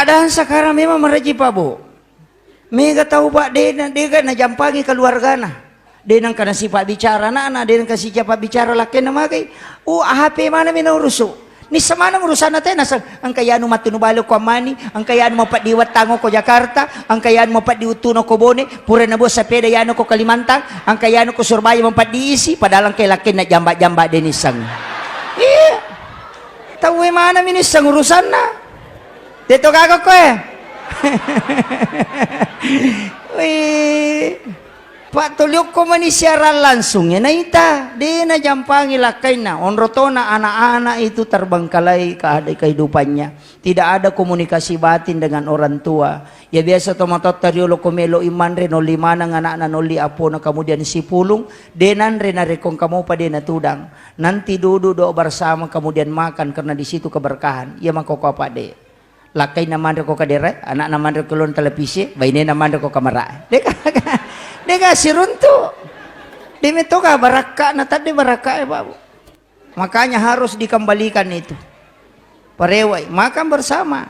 keadaan sekarang memang mereji Pak Bu. Mega tahu Pak dia kan najampangi keluarga na. Dia nang kana sifat bicara na dia nang kasih sifat bicara laki na magay. HP mana mina urusu. Ni samana urusan natin nasa ang kayano matunubalo ko mani, ang kayano mapadiwat tango ko Jakarta, ang kayano mapadiutuno ko Bone, pura na bo sa peda yano ko Kalimantan, ang kayano ko Surabaya mapadiisi padalang kay laki na jamba-jamba din isang. Tahu mana minis sang urusan na. Dito kagak ko Pak tuliok ko man siaran langsung ya naita di na jampangi lakay na onrotona anak-anak itu terbengkalai kehidupannya, tidak ada komunikasi batin dengan orang tua ya biasa tomatot tariolo komelo iman re no lima nang anak na noli apo na kemudian si pulung denan re na rekong kamu pada na tudang nanti duduk doa bersama kemudian makan karena di situ keberkahan ya makoko apa de lakay naman re ko kadere anak naman re kulon televisi baine naman re ko kamera dia kasih runtuh dia itu kah baraka na tadi baraka Pak. Makanya harus dikembalikan itu parewai makan bersama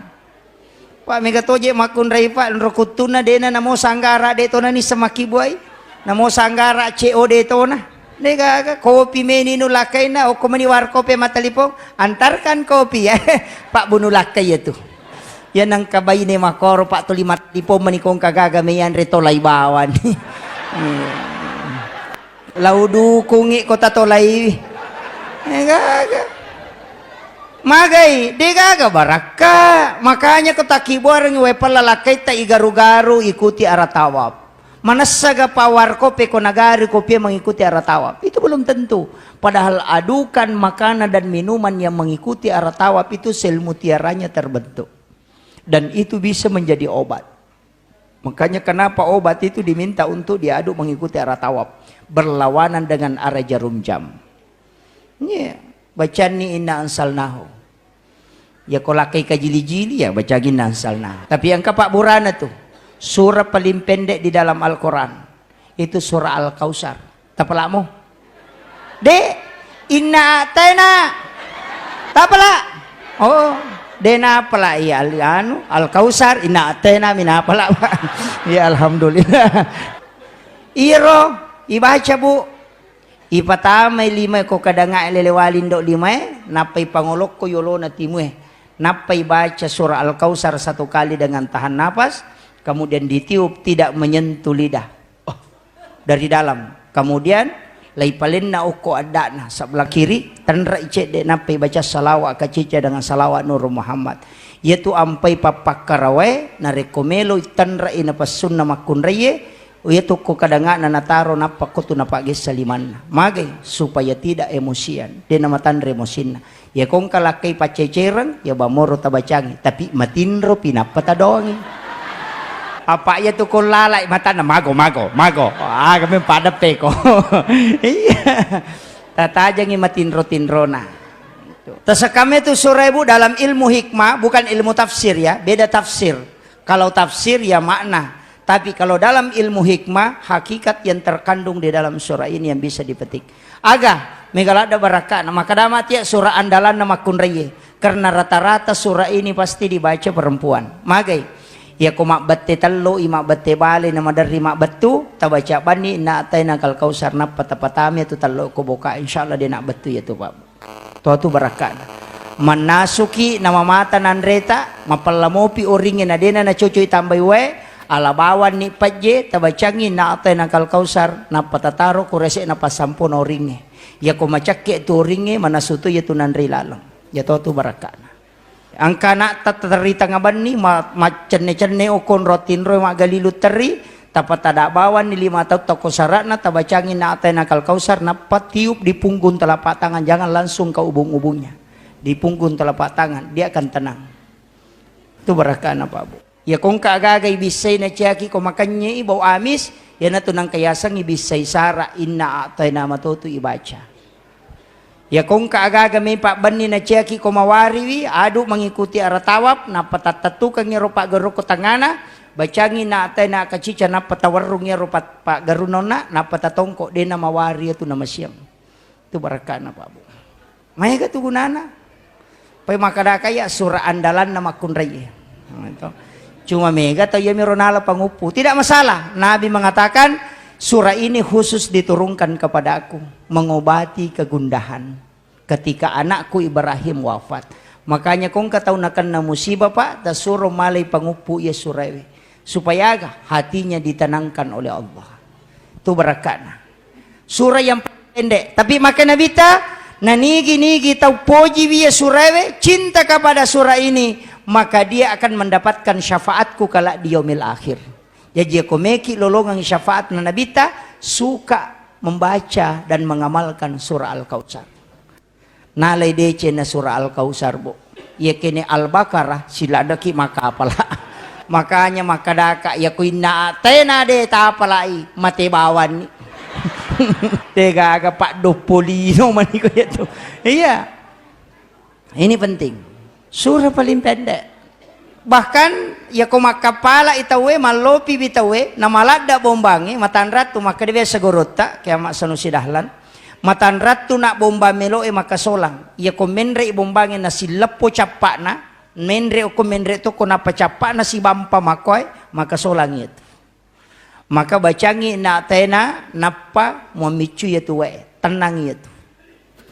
Pak mega toje makun rai Pak rokutuna dena namo sanggara de tona ni semaki buai namo sanggara COD tona nega kopi meninu lakai na o komani war kopi matalipong antarkan kopi ya Pak bunuh lakai itu yan ang kabay ni makoro Pak tulimat tipo manikong kagagamayan rito laybawan laudu kungi kota tolay magay di gaga baraka makanya ketakibuar ng wepal lalakay ta igaru-garu ikuti aratawab manasaga pawar kopi konagari kopi mengikuti aratawab itu belum tentu padahal adukan makanan dan minuman yang mengikuti aratawab itu sel mutiaranya terbentuk dan itu bisa menjadi obat. Makanya kenapa obat itu diminta untuk diaduk mengikuti arah tawab berlawanan dengan arah jarum jam. Ya, baca ni inna ansalnahu. Ya kalau kai kajili-jili ya baca inna ansalnahu. Tapi yang Pak Burana tuh surah paling pendek di dalam Al-Quran itu surah Al-Kausar. Tapalamu? Dek, inna atena. Tapala? Oh. Dena pala ya anu Al-Kausar ina atena mina pala ya alhamdulillah iro ibaca Bu ipatama lima ko kadanga lelewalin do lima napai pangolok ko yolo na timue napai baca surah Al-Kausar satu kali dengan tahan napas kemudian ditiup tidak menyentuh lidah dari dalam kemudian lai palin na uko ada na sebelah kiri tandra icet de napai baca salawat kacica dengan salawat Nur Muhammad yaitu ampai papak karawe na rekomelo tandra ina pasunna makun reye yaitu ko kadanga na nataro napak ko tu napak gesaliman magay supaya tidak emosian de na matandre emosin ya kong kalakay paceceran ya bamoro tabacangi tapi matinro pinapata doangi apa ya tuh kau lalai mata na mago kami pada peko iya tata aja ngimatin rotinrona terus kami tuh surah Bu dalam ilmu hikmah bukan ilmu tafsir ya beda tafsir kalau tafsir ya makna tapi kalau dalam ilmu hikmah hakikat yang terkandung di dalam surah ini yang bisa dipetik aga megalada baraka nama kadamat ya surah andalan nama kunreye karena rata-rata surah ini pasti dibaca perempuan magai ya ko makbette tallo imakbette bale na madari makbettu tabaca bani na atay na Al-Kausar na patapatami itu tallo ko boka insyaallah dia nak betu ya tu Pak tu baraka manasuki nama mata nandreta mapalamopi oringin na dena na cucuy tambay we alabawan ni paje tabacangin na atay na Al-Kausar na patataro ko rese na pasampo na oringe ya ko macakke tu oringe manasuto ya tu nandri lalong ya tu baraka angka nak tatarita ngaban ni macene-cene ukon rotin roy magalilut teri tapat ada bawan ni 5 tahun toko syarat na tabacangin na atay na Al-Kausar na patiup di punggung telapak tangan jangan langsung ke ubung-ubungnya di punggung telapak tangan dia akan tenang itu berkah na Pak Bu ya kung kaagagay bisay na tiyaki ko makanya bau amis ya na tunang kayasang ibisay sara inna atay na matutu ibaca ya kung kaagaga may Pak Bani na ciyaki kumawariwi adu mengikuti arah tawab na patatatukan niya rupa garu ko tangana bacangin na atay na kacica na patawarung niya rupa Pak garunona na patatongko din na mawari ito na masyam itu baraka na Pak Bu may katugunana pay makada kaya surah andalan na makunray Itu. Cuma mega atau ya mironala pangupu. Tidak masalah. Nabi mengatakan surah ini khusus diturunkan kepada aku, mengobati kegundahan ketika anakku Ibrahim wafat. Makanya kong kataunakan na musibah pak, tasuro malay pangupu ya surawi supaya hatinya ditenangkan oleh Allah. Itu berakana. Surah yang pendek, tapi maka nabita nanigi-nigi tau poji biya surawe cinta kepada surah ini, maka dia akan mendapatkan syafaatku kala di yaumil akhir. Jadi aku meki lolongan syafaat na nabita suka membaca dan mengamalkan surah Al-Kautsar. Nalai dece na surah Al-Kautsar bu. Ya kene Al-Baqarah sila daki maka apala. Makanya makadaka ya kuina tena de tapalai mate bawan ni. Tega aga Pak Dopolino maniko ya tuh. Iya. Ini penting. Surah paling pendek. Bahkan ya kumakapala itawe malopi bitawe namalada bombangi matanrat tu maka dia segorota kaya sanusi dahlan. Matanrat tu nak bomba melo maka solang. Ya menre bombangi na silepo capak na. Menre ko menre tu ko napacapak na si bampa makoy maka solang itu. Maka bacangi na tena napa memicu ya tu tenang itu.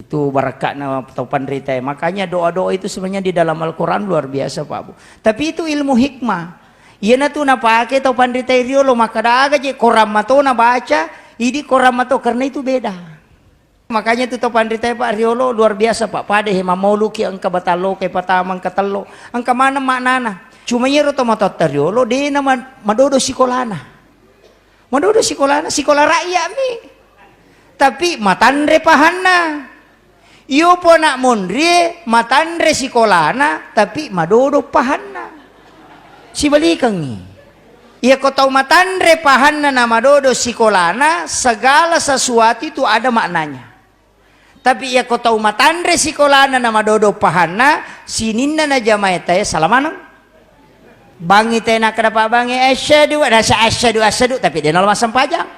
Itu barakat na taupan rita. Makanya doa-doa itu sebenarnya di dalam Al-Qur'an luar biasa Pak Bu. Tapi itu ilmu hikmah. Iya na tu napake taupan rita riolo maka daga je koram mato na baca, idi koram mato karena itu beda. Makanya itu topan rita Pak Riolo luar biasa Pak. Pada hema mauluki angka batalo kay patamang katalo. Angka mana maknana. Cuma yero to matot Riolo de na madodo sikolana. Madodo sikolana, sikola rakyat mi. Tapi matandre pahanna. Iyo po nak mondre matandre sikolana tapi madodo pahanna. Si balikang ni. Iya ko tahu matandre pahanna na madodo sikolana, segala sesuatu itu ada maknanya. Tapi ya kau tahu matandre sikolana nama dodo pahana sininna na jamae tayo salamanang bangi tayo na kadapa bangi asyadu tapi dia nol masam pajang